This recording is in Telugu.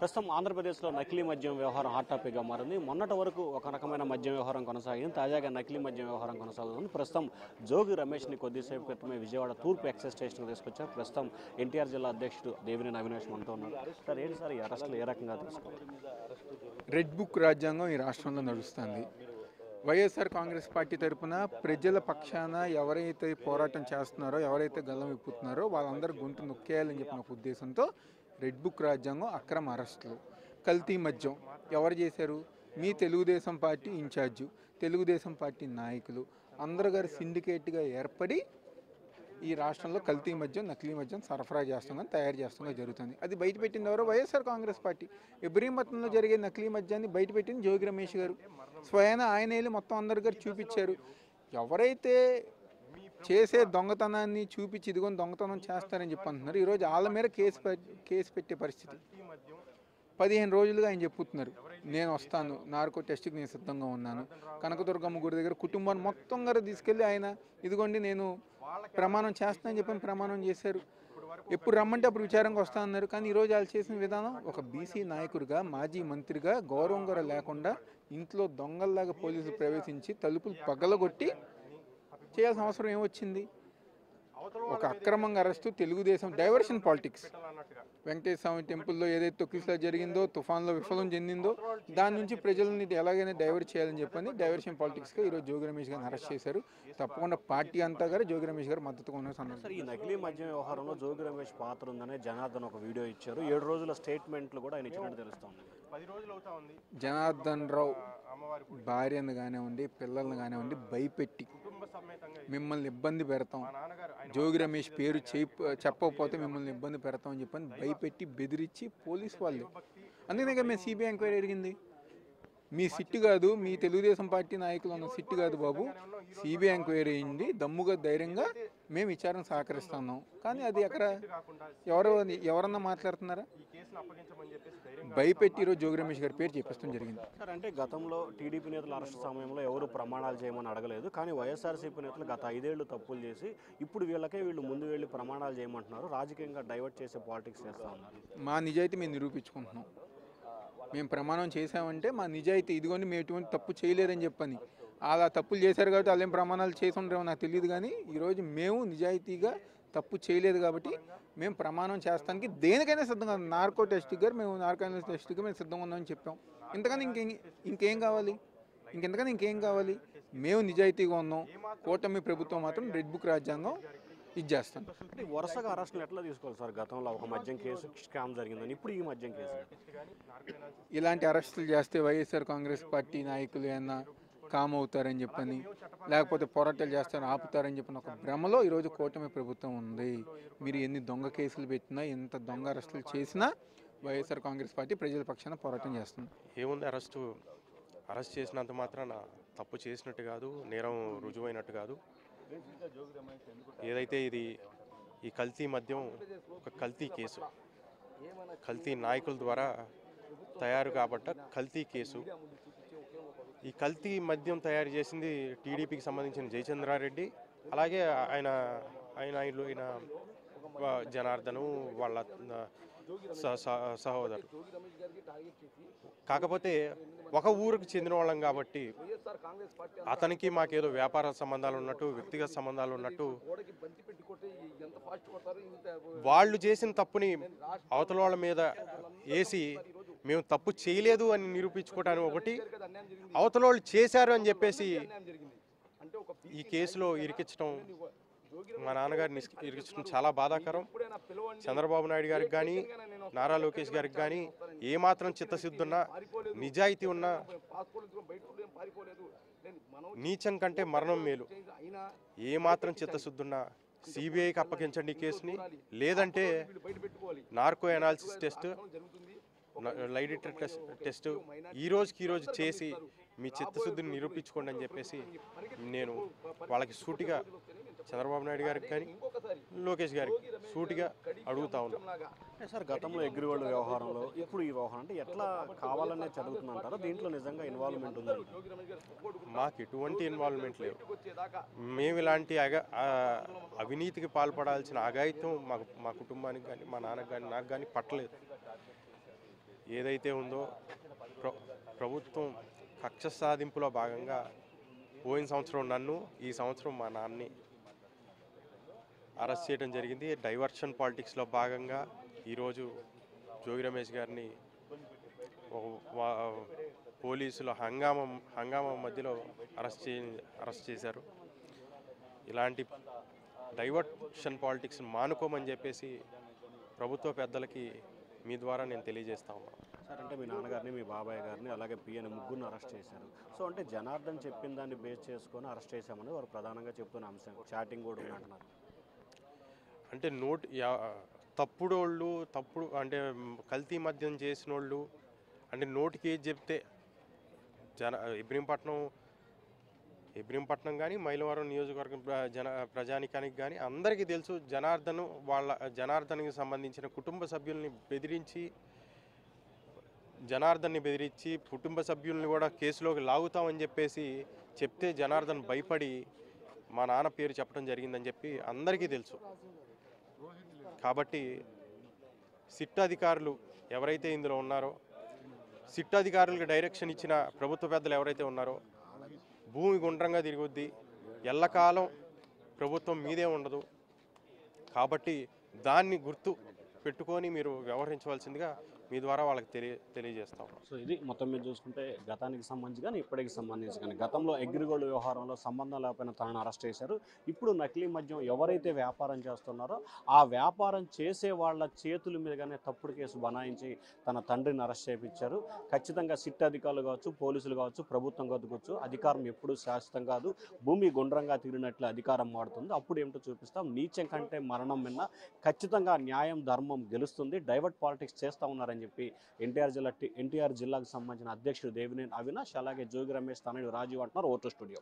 ప్రస్తుతం ఆంధ్రప్రదేశ్లో నకిలీ మద్యం వ్యవహారం హాట్ టాపిక్గా మారింది. మొన్నటి వరకు ఒక రకమైన మద్యం వ్యవహారం కొనసాగింది. తాజాగా నకిలీ మద్యం వ్యవహారం కొనసాగుతుంది. ప్రస్తుతం జోగి రమేష్ని కొద్దిసేపు క్రితమే విజయవాడ తూర్పు ఎక్సైజ్ స్టేషన్కి తీసుకొచ్చారు. ప్రస్తుతం ఎన్టీఆర్ జిల్లా అధ్యక్షుడు దేవినేని అవినాష్ మనతో ఉన్నారు. సార్, ఏంటి సార్ ఈ అరెస్టులు ఏ రకంగా తీసుకోవాలి? రెడ్ బుక్ రాజ్యాంగం ఈ రాష్ట్రంలో నడుస్తుంది. వైఎస్ఆర్ కాంగ్రెస్ పార్టీ తరఫున ప్రజల పక్షాన ఎవరైతే పోరాటం చేస్తున్నారో, ఎవరైతే గల్లం విప్పుతున్నారో వాళ్ళందరూ గొంతు నొక్కేయాలని చెప్పిన ఒక ఉద్దేశంతో రెడ్ బుక్ రాజ్యాంగం అక్రమ అరెస్టులు, కల్తీ మద్యం ఎవరు చేశారు? మీ Telugu Desam party incharge, Telugu Desam party నాయకులు అందరు గారు సిండికేట్గా ఏర్పడి ఈ రాష్ట్రంలో కల్తీ మద్యం, నకిలీ మద్యం సరఫరా చేస్తామని తయారు చేస్తామని జరుగుతుంది. అది బయటపెట్టింది ఎవరో? వైఎస్ఆర్ కాంగ్రెస్ పార్టీ. ఇబ్రహీంపట్నంలో జరిగే నకిలీ మద్యాన్ని బయటపెట్టింది జోగి రమేష్ గారు. స్వయాన ఆయన వెళ్ళి మొత్తం అందరి గారు చూపించారు. ఎవరైతే చేసే దొంగతనాన్ని చూపించి ఇదిగోని దొంగతనం చేస్తారని చెప్పి అంటున్నారు. ఈరోజు వాళ్ళ మీద కేసు పెట్టే పరిస్థితి. 15 రోజులుగా ఆయన చెప్పుతున్నారు, నేను వస్తాను, నార్కో టెస్ట్కి నేను సిద్ధంగా ఉన్నాను. కనకదుర్గమ్మ గుడి దగ్గర కుటుంబాన్ని మొత్తం గారు తీసుకెళ్ళి ఆయన ఇదిగోండి నేను ప్రమాణం చేస్తానని చెప్పని ప్రమాణం చేశారు. ఎప్పుడు రమ్మంటే అప్పుడు విచారంగా వస్తా అన్నారు. కానీ ఈరోజు వాళ్ళు చేసిన విధానం, ఒక బీసీ నాయకుడిగా, మాజీ మంత్రిగా గౌరవం కూడా లేకుండా ఇంట్లో దొంగల్లాగా పోలీసులు ప్రవేశించి తలుపులు పగలగొట్టి చేయాల్సిన అవసరం ఏమొచ్చింది? ఒక అక్రమంగా arrest, Telugu Desam diversion politics. Venkateswara Swamy టెంపుల్లో ఏదైతే తొక్కిసలా జరిగిందో, తుఫాన్లో విఫలం చెందిందో, దాని నుంచి ప్రజల్ని ఎలాగైనా డైవర్ట్ చేయాలని చెప్పని డైవర్షన్ పాలిటిక్స్గా ఈరోజు జోగి రమేష్ గారిని అరెస్ట్ చేశారు. తప్పకుండా పార్టీ అంతా గారు జోగి రమేష్ గారు మద్దతుగా ఉన్న సందర్భం. ఈ నకిలీ మద్యం వ్యవహారంలో జోగి రమేష్ పాత్ర ఉందనే జనార్దన్ ఒక వీడియో ఇచ్చారు. 7 రోజుల స్టేట్మెంట్లు కూడా ఆయన ఇచ్చినట్టు తెలుస్తోంది. జనార్దన్ రావు భార్యను కానివ్వండి, పిల్లల్ని కానివ్వండి భయపెట్టి మిమ్మల్ని ఇబ్బంది పెడతాం, జోగి రమేష్ పేరు చెప్పకపోతే మిమ్మల్ని ఇబ్బంది పెడతాం అని చెప్పని భయపెట్టి బెదిరించి పోలీసు వాళ్ళు. అందుకనే మేము సిబిఐ ఎంక్వైరీ అడిగింది. మీ సిట్టు కాదు, మీ తెలుగుదేశం పార్టీ నాయకులు ఉన్న సిట్టు కాదు బాబు, సిబిఐ ఎంక్వైరీ అయ్యింది, దమ్ముగా ధైర్యంగా మేము విచారణ సహకరిస్తున్నాం. కానీ అది అక్కడ ఎవరన్నా మాట్లాడుతున్నారా? భయపెట్టి ఈరోజు జోగి రమేష్ గారి పేరు చెప్పేస్తాం జరిగింది. సార్, అంటే గతంలో టీడీపీ నేతల అరెస్ట్ సమయంలో ఎవరు ప్రమాణాలు చేయమని అడగలేదు. కానీ వైఎస్ఆర్సీపీ నేతలు గత 5 ఏళ్లు తప్పులు చేసి ఇప్పుడు వీళ్ళు ముందు వెళ్ళి ప్రమాణాలు చేయమంటున్నారు. రాజకీయంగా డైవర్ట్ చేసే పాలిటిక్స్ చేస్తూ ఉన్నారు. మా నిజాయితీ మేము నిరూపించుకుంటున్నాం. మేము ప్రమాణం చేసామంటే మా నిజాయితీ, ఇదిగోండి మేము ఎటువంటి తప్పు చేయలేదని చెప్పని. అలా తప్పులు చేశారు కాబట్టి వాళ్ళేం ప్రమాణాలు చేసి ఉండరేమో నాకు తెలియదు. కానీ ఈరోజు మేము నిజాయితీగా తప్పు చేయలేదు కాబట్టి మేము ప్రమాణం చేస్తానికి దేనికైనా సిద్ధంగా ఉన్నాం. నార్కో టెస్ట్గా మేము సిద్ధంగా ఉన్నామని చెప్పాం. ఇంతకని ఇంకేం కావాలి? ఇంకేం కావాలి? మేము నిజాయితీగా ఉన్నాం. కూటమి ప్రభుత్వం మాత్రం రెడ్ బుక్ రాజ్యాంగం ఇది చేస్తాం. అంటే వరుసగా అరెస్టులు ఎట్లా తీసుకోవాలి సార్? గతంలో ఒక మద్యం కేసు స్కామ్ జరిగిందని, ఇప్పుడు ఈ మద్యం కేసు. ఇలాంటి అరెస్టులు చేస్తే వైఎస్ఆర్ కాంగ్రెస్ పార్టీ నాయకులు ఏమన్నా కామ్ అవుతారని చెప్పని, లేకపోతే పోరాటాలు చేస్తారని ఆపుతారని చెప్పిన ఒక భ్రమలో ఈరోజు కూటమి ప్రభుత్వం ఉంది. మీరు ఎన్ని దొంగ కేసులు పెట్టినా, ఎంత దొంగ అరెస్టులు చేసినా వైఎస్ఆర్ కాంగ్రెస్ పార్టీ ప్రజల పక్షాన పోరాటం చేస్తుంది. ఏముంది, అరెస్ట్ చేసినంత మాత్రాన తప్పు చేసినట్టు కాదు, నేరం రుజువైనట్టు కాదు. ఏదైతే ఈ కల్తీ మద్యం ఒక కల్తీ కేసు, కల్తీ నాయకుల ద్వారా తయారు కాబట్ట కల్తీ కేసు. ఈ కల్తీ మద్యం తయారు చేసింది టీడీపీకి సంబంధించిన జయచంద్రారెడ్డి, అలాగే ఆయన జనార్దను వాళ్ళ సహోదరు. కాకపోతే ఒక ఊరికి చెందిన వాళ్ళం కాబట్టి అతనికి మాకేదో వ్యాపార సంబంధాలు ఉన్నట్టు, వ్యక్తిగత సంబంధాలు ఉన్నట్టు, వాళ్ళు చేసిన తప్పుని అవతల వాళ్ళ మీద వేసి మేము తప్పు చేయలేదు అని నిరూపించుకోవడానికి ఒకటి, అవతల వాళ్ళు చేశారు అని చెప్పేసి ఈ కేసులో ఇరికించడం, మా నాన్నగారిని ఇరికించడం చాలా బాధాకరం. చంద్రబాబు నాయుడు గారికి కానీ, నారా లోకేష్ గారికి కానీ ఏమాత్రం చిత్తశుద్ధి ఉన్నా, నిజాయితీ ఉన్నా, నీచం కంటే మరణం మేలు. ఏమాత్రం చిత్తశుద్ధి ఉన్నా సిబిఐకి అప్పగించండి కేసుని, లేదంటే narco analysis test, lie detector test ఈ రోజు చేసి మీ చిత్తశుద్ధిని నిరూపించుకోండి అని చెప్పేసి నేను వాళ్ళకి సూటిగా, చంద్రబాబు నాయుడు గారికి కానీ లోకేష్ గారికి సూటిగా అడుగుతా ఉన్నాను. సార్, గతంలో అగ్రిగోల్డ్ వ్యవహారంలో ఇప్పుడు ఈ వ్యవహారం అంటే ఎట్లా కావాలనే జరుగుతుందంటారా? దీంట్లో నిజంగా ఇన్వాల్వ్మెంట్ ఉందండి? మాకు ఎటువంటి ఇన్వాల్వ్మెంట్ లేవు. మేము ఇలాంటి అవినీతికి పాల్పడాల్సిన అఘాయిత్యం మా కుటుంబానికి కానీ, మా నాన్నకు కానీ, నాకు కానీ పట్టలేదు. ఏదైతే ఉందో ప్రభుత్వం కక్ష సాధింపులో భాగంగా పోయిన సంవత్సరం నన్ను, ఈ సంవత్సరం మా నాన్నని అరెస్ట్ చేయడం జరిగింది. డైవర్షన్ పాలిటిక్స్లో భాగంగా ఈరోజు జోగి రమేష్ గారిని పోలీసుల హంగామా మధ్యలో అరెస్ట్ చేశారు. ఇలాంటి డైవర్షన్ పాలిటిక్స్ని మానుకోమని చెప్పేసి ప్రభుత్వ పెద్దలకి మీ ద్వారా నేను తెలియజేస్తా ఉన్నాను. సార్, అంటే మీ నాన్నగారిని, మీ బాబాయ్ గారిని, అలాగే పిఎని ముగ్గురిని అరెస్ట్ చేశారు. సో అంటే జనార్దన్ చెప్పిన దాన్ని బేస్ చేసుకొని అరెస్ట్ చేశామని వారు ప్రధానంగా చెప్తున్న అంశం. చాటింగ్ కూడా ఉందంటున్నారు. అంటే తప్పుడు అంటే కల్తీ మద్యం చేసిన వాళ్ళు అంటే నోటికి ఏది చెప్తే ఇబ్రహీంపట్నం కానీ మైలవరం నియోజకవర్గం ప్రజానికానికి కానీ అందరికీ తెలుసు. జనార్దన్కి సంబంధించిన కుటుంబ సభ్యుల్ని బెదిరించి కుటుంబ సభ్యుల్ని కూడా కేసులోకి లాగుతామని చెప్పేసి చెప్తే జనార్దన్ భయపడి మా నాన్న పేరు చెప్పడం జరిగిందని చెప్పి అందరికీ తెలుసు. కాబట్టి సిట్ అధికారులు ఎవరైతే ఇందులో ఉన్నారో, సిట్ అధికారులకు డైరెక్షన్ ఇచ్చిన ప్రభుత్వ పెద్దలు ఎవరైతే ఉన్నారో, భూమి గుండ్రంగా తిరుగుద్ది, ఎల్లకాలం ప్రభుత్వం మీదే ఉండదు. కాబట్టి దాన్ని గుర్తు పెట్టుకొని మీరు వ్యవహరించవలసిందిగా మీ ద్వారా వాళ్ళకి తెలియజేస్తాం. సో ఇది మొత్తం మీద చూసుకుంటే గతానికి సంబంధించి కానీ ఇప్పటికి సంబంధించి కానీ గతంలో అగ్రిగోల్డ్ వ్యవహారంలో సంబంధం లేకపోయినా తనను అరెస్ట్ చేశారు. ఇప్పుడు నకిలీ మద్యం ఎవరైతే వ్యాపారం చేస్తున్నారో ఆ వ్యాపారం చేసే వాళ్ళ చేతుల మీదగానే తప్పుడు కేసు బనాయించి తన తండ్రిని అరెస్ట్ చేయించారు. ఖచ్చితంగా సిట్ అధికారులు కావచ్చు, పోలీసులు కావచ్చు, ప్రభుత్వం కావచ్చు, అధికారం ఎప్పుడూ శాశ్వతం కాదు. భూమి గుండ్రంగా తిరిగినట్లు అధికారం మారుతుంది. అప్పుడు ఏమిటో చూపిస్తాం. నీచం కంటే మరణం విన్నా ఖచ్చితంగా న్యాయం, ధర్మం గెలుస్తుంది. డైవర్ట్ పాలిటిక్స్ చేస్తూ ఉన్నారని చెప్పి ఎన్టీఆర్ జిల్లాకు సంబంధించిన అధ్యక్షుడు దేవినేని అవినాష్, అలాగే జోగి రమేష్, తనయుడు రాజీవ్ అంటున్నారు. Vote studio.